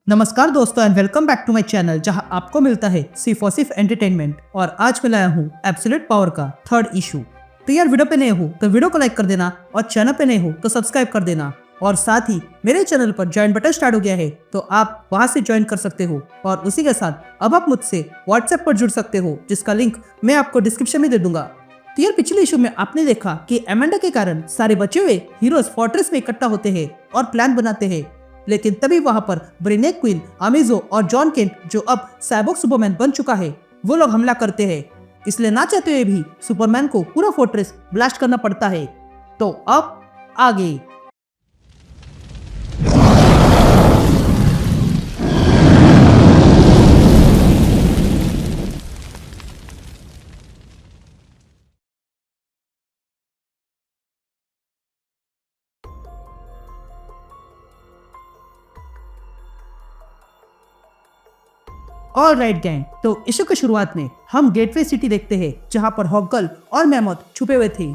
नमस्कार दोस्तों and welcome back to my channel जहां आपको मिलता है सिर्फ और सिर्फ एंटरटेनमेंट। और आज मैं लाया हूं एब्सोल्यूट पावर का थर्ड इशू। तो यार वीडियो पे नए हो तो वीडियो को लाइक कर देना और चैनल पे नए हो तो सब्सक्राइब कर देना। और साथ ही मेरे चैनल पर ज्वाइन बटन स्टार्ट हो गया है तो आप वहां से ज्वाइन कर सकते हो। और उसी के साथ अब आप मुझसे व्हाट्सएप पर जुड़ सकते हो जिसका लिंक मैं आपको डिस्क्रिप्शन में दे दूंगा। तो यार पिछले इशू में आपने देखा कि एमेंडा के कारण सारे बचे हुए हीरोज फोर्ट्रेस में इकट्ठा होते हैं और प्लान बनाते हैं, लेकिन तभी वहां पर ब्रेनेक क्वीन, अमीजो और जॉन केंट जो अब साइबोर्ग सुपरमैन बन चुका है वो लोग हमला करते हैं। इसलिए ना चाहते हुए भी सुपरमैन को पूरा फोर्ट्रेस ब्लास्ट करना पड़ता है। तो अब आगे ऑल राइट गैंग, तो इशू की शुरुआत में हम गेटवे सिटी देखते हैं जहां पर हॉकगर्ल और मैमोथ छुपे हुए थे।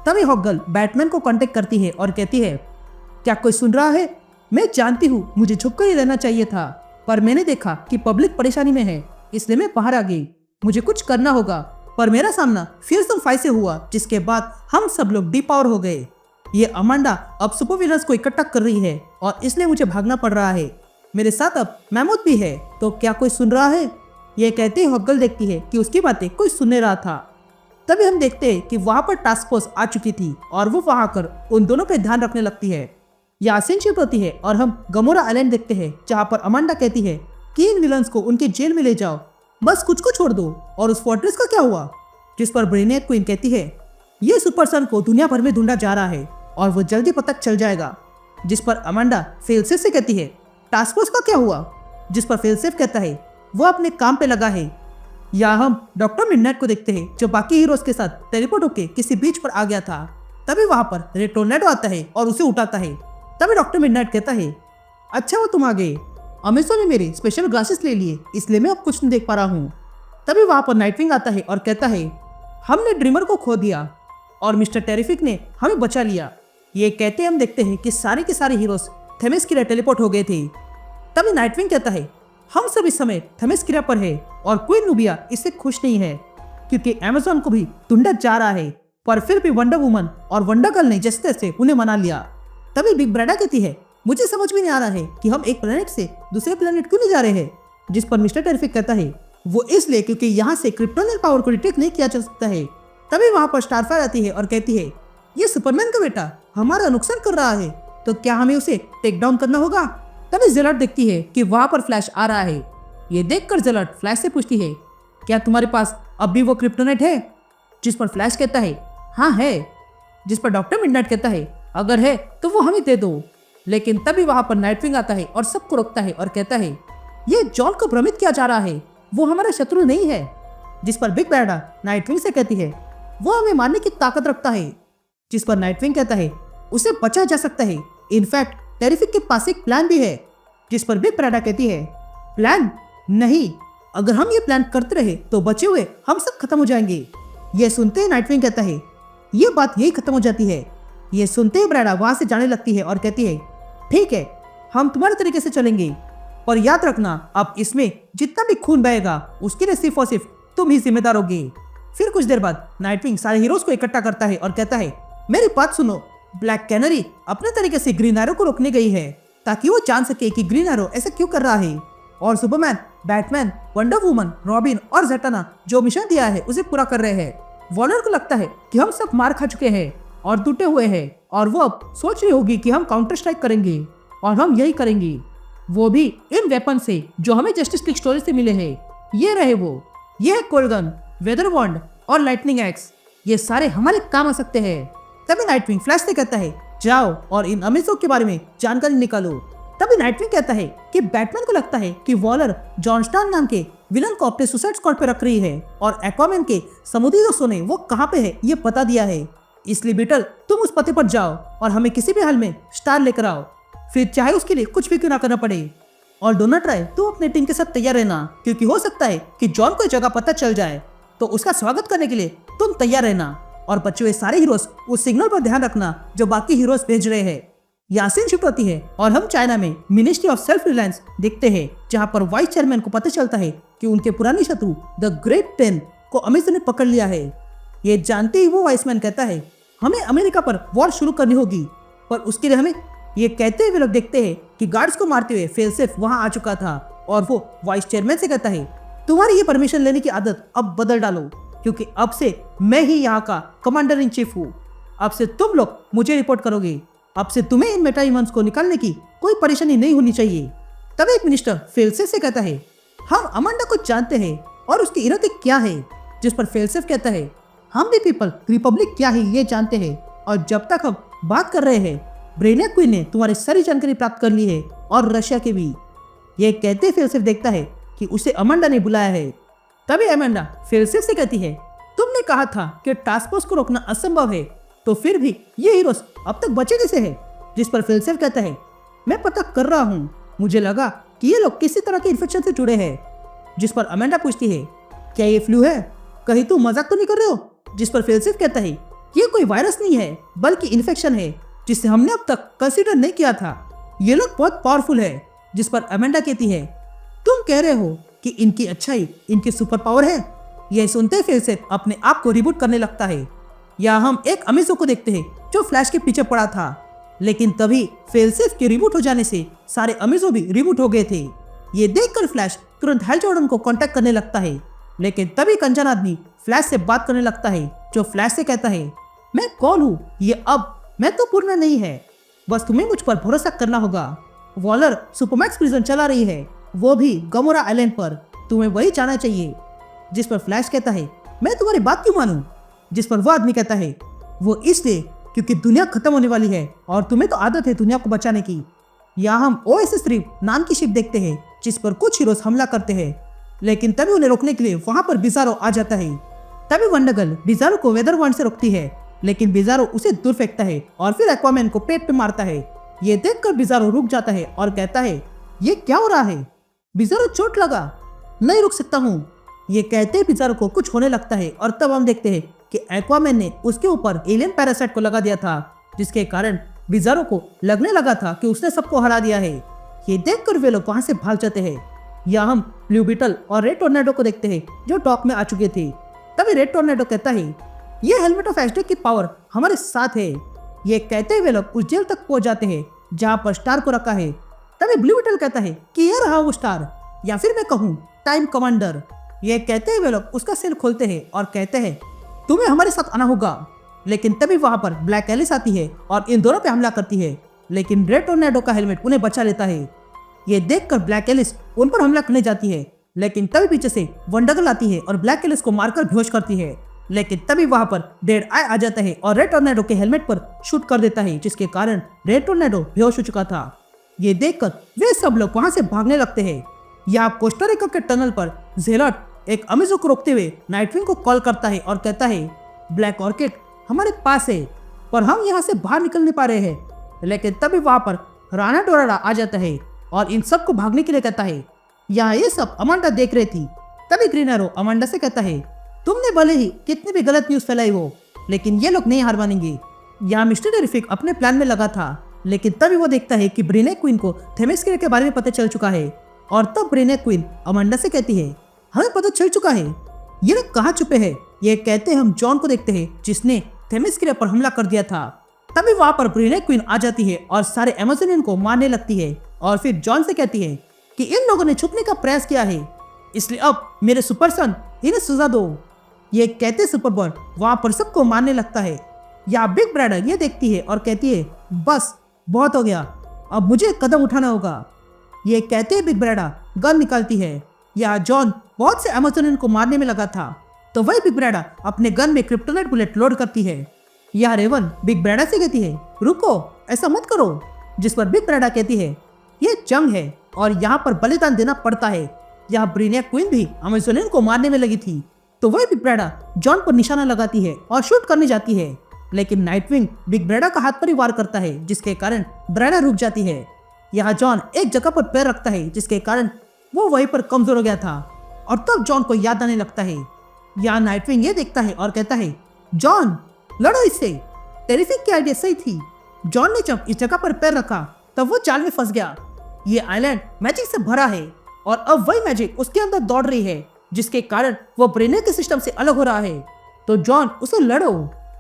तभी हॉकगर्ल बैटमैन को कांटेक्ट करती है और कहती है, क्या कोई सुन रहा है? मैं जानती हूँ मुझे छुपकर ही रहना चाहिए था, पर मैंने देखा कि पब्लिक परेशानी में है इसलिए मैं बाहर आ गई। मुझे कुछ करना होगा। पर मेरा सामना फियरसम फाइट से हुआ जिसके बाद हम सब लोग डिपावर हो गए। ये अमांडा अब सुपर विलन्स को इकट्ठा कर रही है और इसलिए मुझे भागना पड़ रहा है। मेरे साथ अब मैमोथ भी है, तो क्या कोई सुन रहा है? ये कहते ही हॉकगर्ल देखती है कि उसकी बातें कोई सुन नहीं रहा था। तभी हम देखते हैं कि वहां पर टास्क फोर्स आ चुकी थी और वो वहां कर उन दोनों पे ध्यान रखने लगती है। यहाँ सीन शिफ्ट होती है और हम गमोरा आइलैंड देखते हैं जहाँ पर अमांडा कहती है कि इन विलन्स को उनके जेल में ले जाओ, बस कुछ को छोड़ दो। और उस फोर्ट्रेस का क्या हुआ? जिस पर ब्रेनेक क्वीन कहती है ये सुपर सन को दुनिया भर में ढूंढा जा रहा है और वो जल्दी पता चल जाएगा। जिस पर अमांडा फेलसेफ से कहती है टास्क फोर्स का क्या हुआ? जिस पर फेलसेफ कहता है वो अपने काम पे लगा है। या हम डॉक्टर मिडनाइट को देखते हैं जो बाकी हीरोज के साथ टेलीपोर्ट होकर किसी बीच पर आ गया था। तभी वहां पर रेड टोर्नेडो आता है और उसे उठाता है। तभी डॉक्टर मिडनाइट कहता है, अच्छा वो तुम आ गए। अमेज़न ने मेरे स्पेशल ग्लासेस ले लिए इसलिए मैं अब कुछ नहीं देख पा रहा हूँ। तभी वहां पर नाइटविंग आता है और कहता है, हमने ड्रीमर को खो दिया और मिस्टर टेरिफिक ने हमें बचा लिया। ये कहते हम देखते हैं कि सारे के सारे हीरोज थेमेस्किरा टेलीपोर्ट हो गए थे। तभी नाइटविंग कहता है, हम सब इस समय थेमेस्किरा पर है और क्वीन नुबिया इससे खुश नहीं है क्योंकि अमेज़न को भी ढूंढा जा रहा है। पर फिर भी वंडर वुमन और वंडर गर्ल ने जैसे तैसे उन्हें मना लिया। तभी बिग ब्रैडा कहती है, मुझे समझ में नहीं आ रहा है कि हम एक प्लेनेट से दूसरे प्लेनेट क्यों नहीं जा रहे हैं। जिस पर मिस्टर टेरिफिक कहता है, वो इसलिए क्योंकि यहाँ से क्रिप्टोनियन पावर को डिटेक्ट नहीं किया जा सकता है। तभी वहां पर स्टारफायर आती है और कहती है, ये सुपरमैन का बेटा हमारा नुकसान कर रहा है तो क्या हमें उसे टेक डाउन करना होगा? तभी जेलट देखती है कि वहां पर फ्लैश आ रहा है। ये देखकर जेलट फ्लैश से पूछती है, क्या तुम्हारे पास अब भी वो क्रिप्टोनाइट है? जिस पर फ्लैश कहता है, हाँ है। जिस पर डॉक्टर मिडनाइट कहता है, अगर है तो वो हमें दे दो। लेकिन तभी वहां पर नाइटविंग आता है और सबको रोकता है और कहता है, ये जॉन को भ्रमित किया जा रहा है, वो हमारा शत्रु नहीं है। जिस पर बिग ब्रैडा नाइटविंग से कहती है, वो हमें मारने की ताकत रखता है। जिस पर नाइटविंग कहता है, उसे बचाया जा सकता है, इनफैक्ट टेरिफिक के पास एक प्लान भी है। जिस पर बिग ब्रैडा कहती है, प्लान नहीं, अगर हम ये प्लान करते रहे तो बचे हुए हम सब खत्म हो जाएंगे। ये सुनते ही नाइटविंग कहता है, ये बात यही खत्म हो जाती है। ये सुनते ही ब्रैडा वहां से जाने लगती है और कहती है, ठीक है हम तुम्हारे तरीके से चलेंगे, पर याद रखना अब इसमें जितना भी खून बहेगा उसके लिए सिर्फ और सिर्फ तुम ही जिम्मेदार होगे। फिर कुछ देर बाद नाइटविंग सारे हीरोज को इकट्ठा करता है और कहता है, मेरी बात सुनो, ब्लैक कैनरी अपने तरीके से ग्रीन एरो को रोकने गई है ताकि वो जान सके कि ग्रीन एरो ऐसा क्यों कर रहा है। और Superman, Batman, wonder woman, robin और ज़ेटाना जो मिशन दिया है उसे पूरा कर रहे हैं। वॉर्नर को लगता है कि हम सब मार खा चुके हैं और टूटे हुए हैं और वो अब सोच रही होगी कि हम काउंटर स्ट्राइक करेंगे और हम यही करेंगे, वो भी इन वेपन से जो हमें जस्टिस लीग स्टोरी से मिले हैं। ये रहे वो, ये है कोल्गन, वेदर वॉन्ड और लाइटनिंग एक्स, ये सारे हमारे काम आ सकते हैं। तभी नाइटविंग फ्लैश से कहता है, जाओ और इन अमीजों के बारे में जानकारी निकालो। तभी नाइटविंग कहता है कि बैटमैन को लगता है कि वॉलर जॉनस्टॉन नाम के विलन को अपने सुसाइड स्क्वाड पे रख रही है और एक्वामैन के समुद्री दोस्तों ने वो कहाँ पे है ये पता दिया है। इसलिए बेटल तुम उस पते पर जाओ और हमें किसी भी हाल में स्टार लेकर आओ, फिर चाहे उसके लिए कुछ भी क्यों ना करना पड़े। और डोना ट्राई तुम अपने टीम के साथ तैयार रहना क्योंकि हो सकता है कि जॉन को जगह पता चल जाए, तो उसका स्वागत करने के लिए तुम तैयार रहना। और बच्चे हुए सारे हीरोज उस सिग्नल पर ध्यान रखना जो बाकी हीरोज भेज रहे हैं। यहाँ सीन शिफ्ट होती है और हम चाइना में मिनिस्ट्री ऑफ सेल्फ रिलायंस देखते हैं, जहाँ पर वाइस चेयरमैन को पता चलता है कि उनके पुराने शत्रु द ग्रेट 10 को अमेजन ने पकड़ लिया है। ये जानते ही वो वाइसमैन कहता है हमें अमेरिका पर वॉर शुरू करनी होगी, पर उसके लिए हमें ये कहते हुए लोग देखते हैं कि गार्ड्स को मारते हुए फेलसेफ वहां आ चुका था और वो वाइस चेयरमैन से कहता है तुम्हारी ये परमिशन लेने की आदत अब बदल डालो, क्योंकि अब से मैं ही यहाँ का कमांडर इन चीफ हूँ। अब से तुम लोग मुझे रिपोर्ट करोगे। अब से तुम्हें इन मेटा ह्यूमंस को निकालने की कोई परेशानी नहीं होनी चाहिए। तब एक मिनिस्टर फेलसेफ से कहता है हम अमांडा को जानते हैं और उसकी इरादे क्या है, जिस पर फेलसेफ कहता है हम भी पीपल रिपब्लिक क्या है ये जानते हैं, और जब तक हम बात कर रहे हैं ब्रेनियक क्वीन ने तुम्हारी सारी जानकारी प्राप्त कर ली है और रशिया की भी। ये कहते फेलसेफ देखता है कि उसे अमांडा ने बुलाया है। तभी अमांडा फेलसेफ से कहती है तुमने कहा था कि टास्क फोर्स को रोकना असंभव है, तो फिर भी ये हीरोज अब तक बचे कैसे हैं? जिस पर फेलसेफ कहता है मैं पता कर रहा हूँ, मुझे लगा कि ये लोग किसी तरह के इन्फेक्शन से जुड़े हैं। जिस पर अमांडा पूछती है क्या ये फ्लू है, कहीं तुम मजाक तो नहीं कर रहे हो? जिस पर फेलसेफ कहता है ये कोई वायरस नहीं है बल्कि इन्फेक्शन है जिसे हमने अब तक कंसीडर नहीं किया था। ये लोग बहुत पावरफुल है। जिस पर अमांडा कहती है तुम कह रहे हो कि इनकी अच्छाई इनकी सुपर पावर है? यह सुनते फेलसेफ अपने आप को रिबूट करने लगता है। या हम एक अमीजो को देखते हैं जो फ्लैश के पीछे पड़ा था, लेकिन तभी फेलसेफ के रिबूट हो जाने से सारे अमीजो भी रिबूट हो गए थे। ये देखकर फ्लैश तुरंत हैल जॉर्डन को कांटेक्ट करने लगता है, लेकिन तभी कंचन आदमी फ्लैश से बात करने लगता है, जो फ्लैश से कहता है मैं कौन हूँ ये अब मैं तो पूर्ण नहीं है, बस तुम्हें मुझ पर भरोसा करना होगा। वॉलर सुपरमैक्स प्रिजन चला रही है, वो भी गमोरा आइलैंड पर, तुम्हें वही जाना चाहिए। जिस पर फ्लैश कहता है मैं तुम्हारी बात क्यों मानूं? जिस पर वो आदमी कहता है वो इसलिए क्योंकि दुनिया खत्म होने वाली है और तुम्हें तो आदत है दुनिया को बचाने की। यहाँ हम ओएसएस रिप नाम की शिप देखते हैं जिस पर कुछ हीरोज हमला करते हैं, लेकिन तभी उन्हें रोकने के लिए वहां पर बिजारो आ जाता है। तभी वंडरगर्ल बिजारो को वेदर वॉन्ड से रोकती है, लेकिन बिजारो उसे दूर फेंकता है और फिर एक्वामैन को पेट पे मारता है। ये देखकर बिजारो रुक जाता है और कहता है ये क्या हो रहा है? बिजारो चोट लगा, नहीं रुक सकता हूँ। ये कहते बिजारो को कुछ होने लगता है और तब हम देखते हैं कि एक्वामैन ने उसके ऊपर एलियन पैरासाइट को लगा दिया था, जिसके कारण बिजारो को लगने लगा था कि उसने सबको हरा दिया है। ये देखकर वे लोग वहां से भाग जाते हैं। यहाँ हम ब्लू बीटल और रेड टोर्नेडो को देखते हैं जो डॉक में आ चुके थे। तभी रेड टोर्नेडो कहता है ये हेलमेट ऑफ एस्टे की पावर हमारे साथ है। ये कहते हुए लोग उस जेल तक पहुंच जाते हैं जहाँ पर स्टार को रखा है। तभी ब्लू बीटल कहता है कि ये रहा वो स्टार, या फिर मैं कहूँ टाइम कमांडर। ये कहते हुए लोग उसका सिर खोलते हैं और कहते हैं तुम्हें हमारे साथ आना होगा। लेकिन तभी वहां पर ब्लैक एलिस आती है और इन दोनों पे हमला करती है, लेकिन रेड टोर्नेडो का हेलमेट उन्हें बचा लेता है। ये देखकर ब्लैक एलिस उन पर हमला करने जाती है, लेकिन तभी पीछे से वंडरगर्ल आती है और ब्लैक एलिस को मारकर बेहोश करती है। लेकिन तभी वहां पर डेड आई आ जाता है और रेड टोर्नेडो के हेलमेट पर शूट कर देता है, जिसके कारण रेड टोर्नेडो बेहोश हो चुका था। ये देखकर वे सब लोग वहां से भागने लगते हैं। यहाँ कोस्टारिका के टनल पर जेलट एक अमीजो को रोकते हुए नाइटविंग को कॉल करता है और कहता है ब्लैक ऑर्किड हमारे पास है, पर हम यहाँ से बाहर निकल नहीं पा रहे हैं। लेकिन तभी वहां पर राणा डोराडा आ जाता है और इन सब को भागने के लिए कहता है। यहाँ ये सब अमांडा देख रही थी। तभी ग्रीन एरो अमांडा से कहता है तुमने भले ही कितनी भी गलत न्यूज फैलाई हो, लेकिन ये लोग नहीं हार मानेंगे। यहाँ मिस्टर टेरिफिक अपने प्लान में लगा था, लेकिन तभी वो देखता है कि ब्रेनियक क्वीन को थेमेस्किरा के बारे में पता चल चुका है। और तब ब्रेनियक क्वीन अमांडा से कहती है हमें पता चल चुका है, ये लोग कहाँ छुपे हैं। ये कहते हम जॉन को देखते हैं जिसने थेमेस्किरा पर हमला कर दिया था। तभी वहां पर ब्रेनियक क्वीन आ जाती है और सारे अमेज़नियन को मारने लगती है और फिर जॉन से कहती है कि इन लोगों ने छुपने का प्रयास किया है, इसलिए अब मेरे सुपर सन इन्हें सजा दो। ये कहते सुपरबॉय वहां पर सबको मारने लगता है। या बिग ब्रदर ये देखती है और कहती है बस बहुत हो गया, अब मुझे कदम उठाना होगा। ये कहते बिग ब्रदर गन निकालती है। या जॉन बहुत से अमेज़नियन को मारने में लगा था, तो वही बिग ब्रदर अपने गन में क्रिप्टोनाइट बुलेट लोड करती है। यह रेवन बिग ब्रदर से कहती है रुको, ऐसा मत करो। जिस पर बिग ब्रदर कहती है ये जंग है और यहाँ पर बलिदान देना पड़ता है। यहाँ ब्रेनियक क्वीन भी अमेज़नियन को मारने में लगी थी, तो वही बिग ब्रदर जॉन पर निशाना लगाती है और शूट करने जाती है, लेकिन नाइटविंग बिग ब्रदर का हाथ पर ही वार करता है, जिसके कारण ब्रदर रुक जाती है। यहाँ जॉन एक जगह पर पैर रखता है, जिसके कारण वो वहीं पर कमजोर हो गया था और तब जॉन को याद आने लगता है। यहाँ नाइटविंग ये देखता है और कहता है जॉन लड़ो इससे, टेरिफिक की आइडिया सही थी। जॉन ने जब इस जगह पर पैर रखा तब वो जाल में फंस गया। ये आइलैंड मैजिक से भरा है और अब वही मैजिक उसके अंदर दौड़ रही है, जिसके कारण वो ब्रेनियक के सिस्टम से अलग हो रहा है। तो जॉन उसे लड़ो।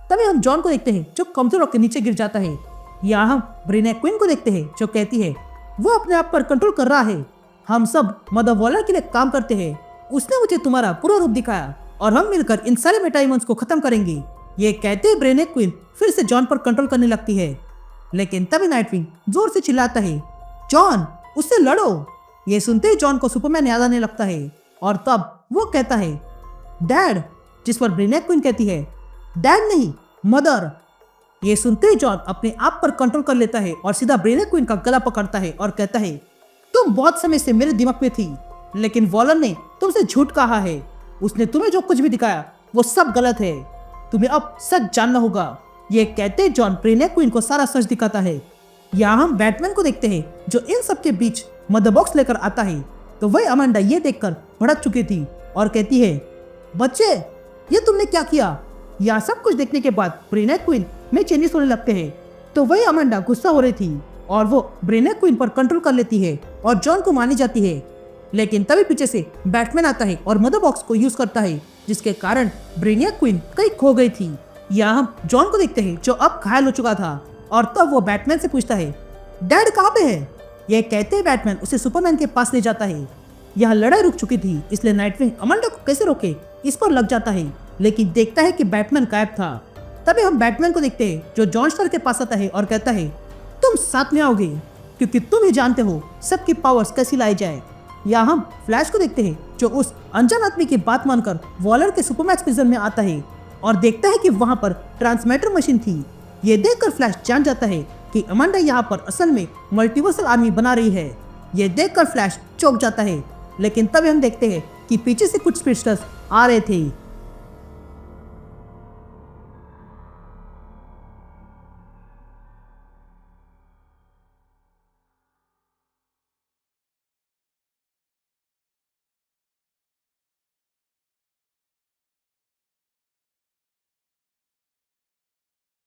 तभी हम जॉन को देखते हैं जो कमजोर होकर नीचे गिर जाता है। यहाँ हम ब्रेनियक क्वीन को देखते हैं जो कहती है वो अपने आप पर कंट्रोल कर रहा है। हम सब मदर वॉलर के लिए काम करते हैं। उसने मुझे तुम्हारा पूरा रूप दिखाया और हम मिलकर इन सारे मेटाइमंस को खत्म करेंगे। ये कहते ही ब्रेनियक क्वीन फिर से जॉन पर कंट्रोल करने लगती है, लेकिन तभी नाइटविंग जोर से चिल्लाता है, जॉन उससे लड़ो। ये सुनते ही जॉन को सुपरमैन याद आने लगता है और तब वो कहता है डैड, जिस पर ब्रेनियक क्वीन कहती है डैड नहीं मदर। ये सुनते ही जॉन अपने आप पर कंट्रोल कर लेता है और सीधा ब्रेनियक क्वीन का गला पकड़ता है और कहता है तुम बहुत समय से मेरे दिमाग में थी, लेकिन वॉलर ने तुमसे झूठ कहा है। उसने तुम्हें जो कुछ भी दिखाया वो सब गलत है। तुम्हें अब सच जानना होगा। ये कहते जॉन ब्रेनियक क्वीन को सारा सच दिखाता है। यहाँ हम बैटमैन को देखते हैं जो इन सब के बीच मदर बॉक्स लेकर आता है। तो वही अमांडा ये देखकर भड़क चुकी थी और कहती है बच्चे ये तुमने क्या किया। यह सब कुछ देखने के बाद ब्रेनियक क्वीन में चेंजेस होने लगते हैं। तो वही अमांडा गुस्सा हो रही थी और वो ब्रेनियक क्वीन पर कंट्रोल कर लेती है और जॉन को मारने जाती है, लेकिन तभी पीछे से बैटमैन आता है और मदर बॉक्स को यूज करता है, जिसके कारण ब्रेनियक क्वीन कहीं खो गई थी। यहाँ हम जॉन को देखते हैं जो अब घायल हो चुका था और तब वो बैटमैन से पूछता है डैड कहाँ पे है। यह कहते ही बैटमैन उसे सुपरमैन के पास ले जाता है। यहाँ लड़ाई रुक चुकी थी, इसलिए नाइटविंग अमांडा को कैसे रोके इस पर लग जाता है, लेकिन देखता है कि बैटमैन गायब था। तभी हम बैटमैन को देखते हैं जो जॉन स्टार के पास आता है और कहता है तुम साथ में आओगे क्योंकि तुम ही जानते हो सबकी पावर्स कैसी लाई जाए। या हम फ्लैश को देखते हैं जो उस अनजान आदमी की बात मानकर वॉलर के सुपरमैक्स प्रिजन में आता है और देखता है कि वहां पर ट्रांसमीटर मशीन थी। ये देखकर फ्लैश जान जाता है कि अमांडा यहाँ पर असल में मल्टीवर्सल आर्मी बना रही है। ये देखकर फ्लैश चौंक जाता है, लेकिन तभी हम देखते हैं कि पीछे से कुछ स्पीडस्टर्स आ रहे थे।